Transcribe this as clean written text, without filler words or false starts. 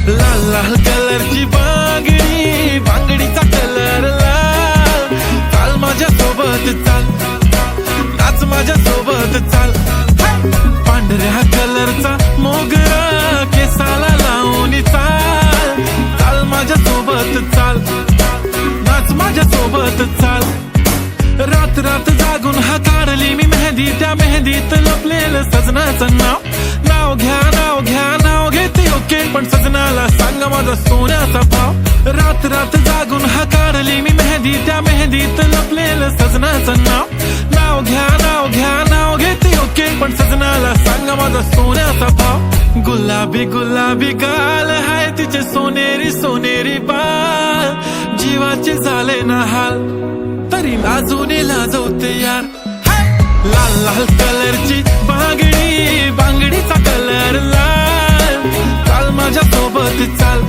लाल लाल कलरची बांगडी, बांगडीचा कलर लाल. चाल माझ्या सोबत चाल, नाच माझ्या सोबत चाल. पांढऱ्या कलरचा मोगरा केसाला लावून चाल. चाल माझ्या सोबत चाल, नाच माझ्या सोबत चाल. रात रात जागून हा काढली मी मेहंदी, त्या मेहंदीत लपलेलं सजनाचं नाव. नाव घ्या नाव घ्या नाव घेते ओके, पण सजनाला सांगा माझा सोन्याचा भाव. रात रात जागून हा काढली मी मेहंदी, त्या मेहंदीत लपलेलं सजनाचं नाव. नाव घ्या नाव घ्या नाव घेते ओके, पण सजनाला सांगा माझा सोन्याचा भाव. गुलाबी गुलाबी गाल हाय तिचे सोनेरी सोनेरी बाल. जीवाचे झाले ना हाल तरी लाजूने लाजवते यार. लाल लाल कलरची बांगडी, बांगडीचा कलर लाल. चाल माझ्या सोबत चाल.